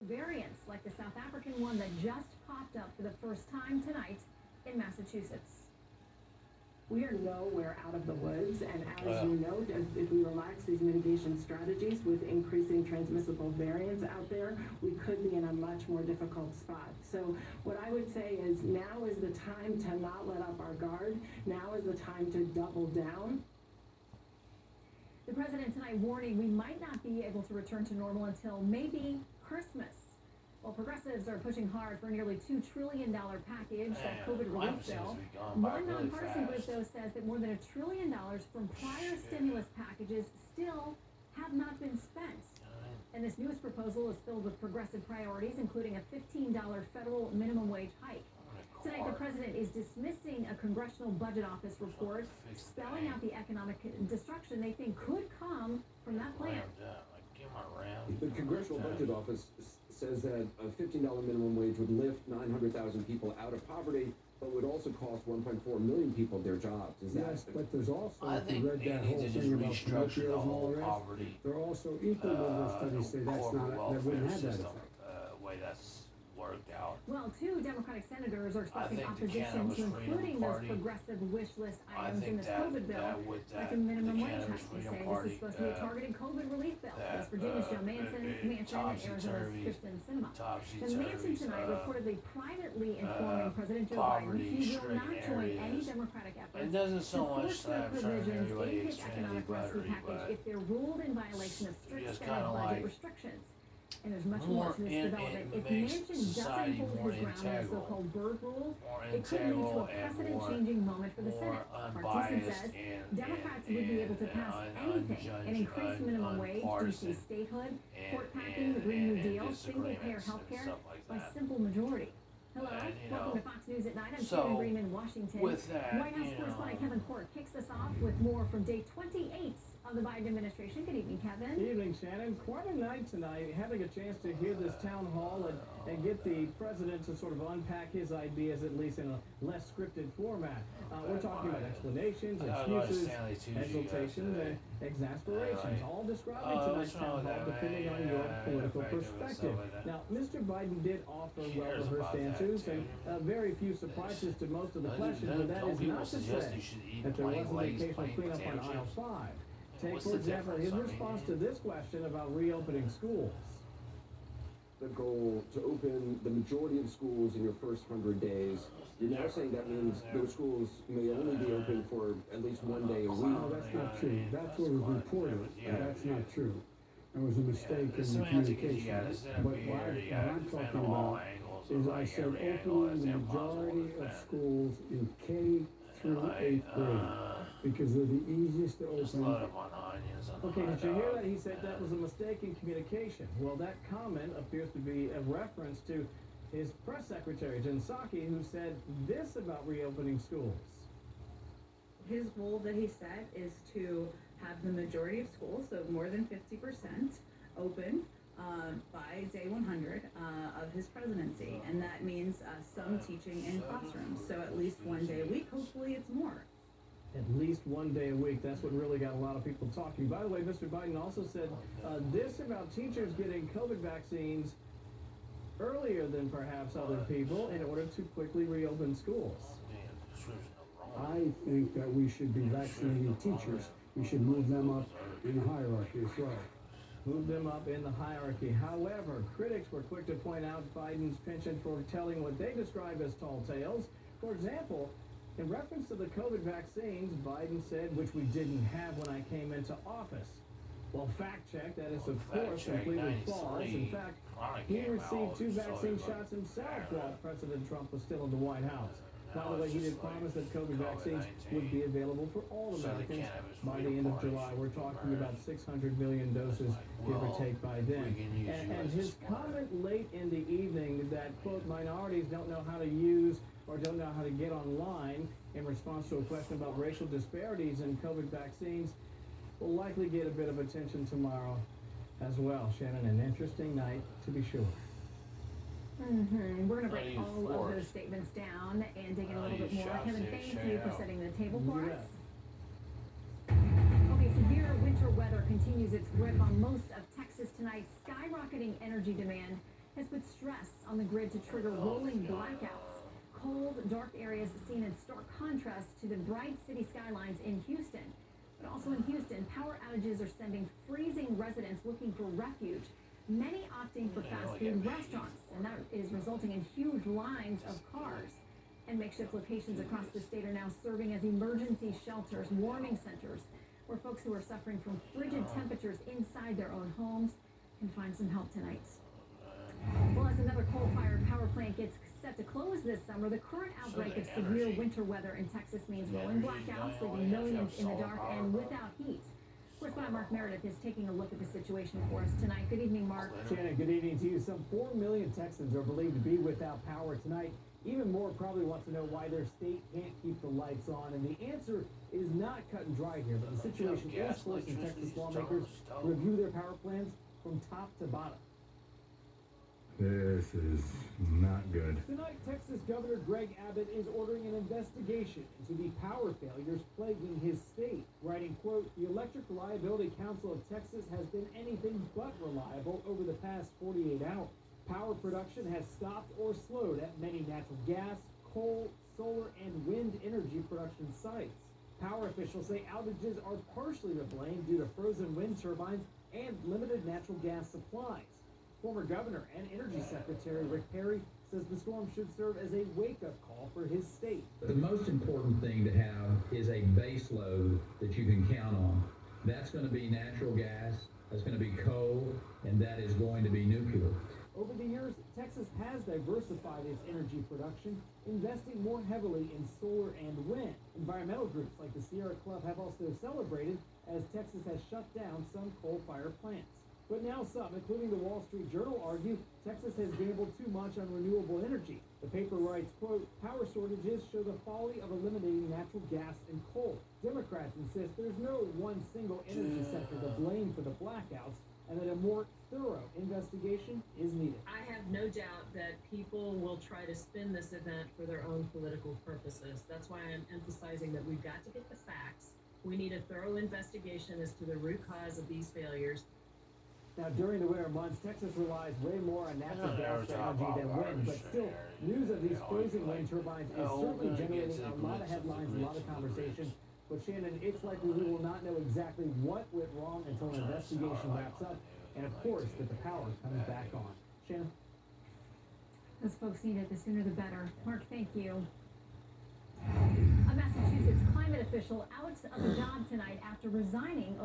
Variants like the South African one that just popped up for the first time tonight in Massachusetts. We are we're out of the woods, and as you note, if we relax these mitigation strategies with increasing transmissible variants out there, we could be in a much more difficult spot. So what I would say is now is the time to not let up our guard. Now is the time to double down. The president tonight warning we might not be able to return to normal until maybe Christmas. Well, progressives are pushing hard for a nearly $2 trillion package, that COVID relief bill. One nonpartisan group, though, says that more than $1 trillion from prior stimulus packages still have not been spent. And this newest proposal is filled with progressive priorities, including a $15 federal minimum wage hike. Tonight, the president is dismissing a Congressional Budget Office report spelling out the economic destruction they think could come from that plan. The Congressional Budget Office says that a $15 minimum wage would lift 900,000 people out of poverty, but would also cost 1.4 million people their jobs. Is that? Yes, but there's also, I think read that whole thing about Pinocchio and all the rest. There are also equal number of studies say that's not, that wouldn't have that effect. Way that's worked out. Well, two Democratic senators are expressing opposition to including those progressive wish list items in this COVID bill, like a minimum wage hike. They say this is supposed to be a targeted COVID relief bill. West Virginia's Joe Manchin and Arizona's Kristen Sinema. Now, Manchin tonight reportedly privately informing President Joe Biden he will not join any Democratic efforts to force the provisions in his economic rescue package if they're ruled in violation of strict Senate budget restrictions. And there's much more to this development. If Manchin doesn't hold his ground on the so-called bird rule, it could lead to a precedent-changing moment for the Senate. Martinson says Democrats would be able to pass anything, an increased minimum wage, DC statehood, court packing, the Green New Deal, single-payer health care, by simple majority. Hello, welcome to Fox News at 9. I'm Shannon Green in Washington. White House correspondent Kevin Court kicks us off with more from day 28 of the Biden administration. Good evening, Kevin. Good evening, Shannon. Quite a night tonight, having a chance to hear this town hall and get the president to sort of unpack his ideas, at least in a less scripted format. We're talking about explanations, excuses, exultations, and exasperations, all described in tonight's town hall depending on your political perspective. Now, Mr. Biden did offer well-rehearsed answers and very few surprises to most of the questions, but that is not to say that there wasn't the occasional cleanup on aisle 5. Take, for example, his response to this question about reopening schools. The goal to open the majority of schools in your first 100 days. You're now saying that means those schools may only be open for at least one day a week. No, that's not true. That's what was reported. That's not true. There was a mistake in the communication. But what I'm talking about is I said opening the majority of schools in K through 8th grade. Because they're the easiest to open. Okay, did you hear that? He said that was a mistake in communication. Well, that comment appears to be a reference to his press secretary, Jen Psaki, who said this about reopening schools. His goal that he set is to have the majority of schools, so more than 50%, open by day 100 of his presidency. And that means some teaching in classrooms. So at least one day a week. Hopefully it's more. At least one day a week. That's what really got a lot of people talking. By the way, Mr. Biden also said this about teachers getting COVID vaccines earlier than perhaps other people in order to quickly reopen schools. I think that we should be vaccinating teachers. We should move them up in the hierarchy as well. Move them up in the hierarchy. However, critics were quick to point out Biden's penchant for telling what they describe as tall tales. For example, in reference to the COVID vaccines, Biden said, which we didn't have when I came into office. Well, fact check, that is, of course, completely false. In fact, he received 2 vaccine shots himself while President Trump was still in the White House. By the way, he did promise that COVID vaccines would be available for all Americans by the end of July. We're talking about 600 million doses, give or take, by then. And his comment late in the evening that, quote, minorities don't know how to use or don't know how to get online in response to a question about racial disparities in COVID vaccines will likely get a bit of attention tomorrow as well. Shannon, an interesting night to be sure. We're going to break all of those statements down and dig in a little bit more. Kevin, thank you for setting the table for us. Okay, severe winter weather continues its grip on most of Texas tonight. Skyrocketing energy demand has put stress on the grid to trigger rolling blackouts. Cold, dark areas seen in stark contrast to the bright city skylines in Houston. But also in Houston, power outages are sending freezing residents looking for refuge, many opting for fast food restaurants, and that is resulting in huge lines of cars. And makeshift locations across the state are now serving as emergency shelters, warming centers, where folks who are suffering from frigid temperatures inside their own homes can find some help tonight. Well, as another coal-fired power plant gets set to close this summer, the current outbreak of severe winter weather in Texas means rolling blackouts, leaving millions in the dark and without heat. Correspondent Mark Meredith is taking a look at the situation for us tonight. Good evening, Mark. Shannon, good evening to you. Some 4 million Texans are believed to be without power tonight. Even more probably want to know why their state can't keep the lights on. And the answer is not cut and dried here, but the situation is forcing Texas lawmakers to review their power plans from top to bottom. This is not good. Tonight, Texas Governor Greg Abbott is ordering an investigation into the power failures plaguing his state, writing, quote, "The Electric Reliability Council of Texas has been anything but reliable over the past 48 hours. Power production has stopped or slowed at many natural gas, coal, solar, and wind energy production sites. Power officials say outages are partially to blame due to frozen wind turbines and limited natural gas supplies. Former Governor and Energy Secretary Rick Perry says the storm should serve as a wake-up call for his state. The most important thing to have is a base load that you can count on. That's going to be natural gas, that's going to be coal, and that is going to be nuclear. Over the years, Texas has diversified its energy production, investing more heavily in solar and wind. Environmental groups like the Sierra Club have also celebrated as Texas has shut down some coal-fired plants. But now some, including the Wall Street Journal, argue Texas has gambled too much on renewable energy. The paper writes, quote, "Power shortages show the folly of eliminating natural gas and coal. Democrats insist there's no one single energy sector to blame for the blackouts, and that a more thorough investigation is needed." I have no doubt that people will try to spin this event for their own political purposes. That's why I'm emphasizing that we've got to get the facts. We need a thorough investigation as to the root cause of these failures. Now, during the winter months, Texas relies way more on natural gas for energy than wind, but still, news of these frozen wind turbines is certainly generating a lot of headlines, a lot of conversation. But Shannon, it's likely we will not know exactly what went wrong until an investigation wraps up, and of course, that the power comes back on. Shannon? Those folks need it. The sooner the better. Mark, thank you. A Massachusetts climate official out of a job tonight after resigning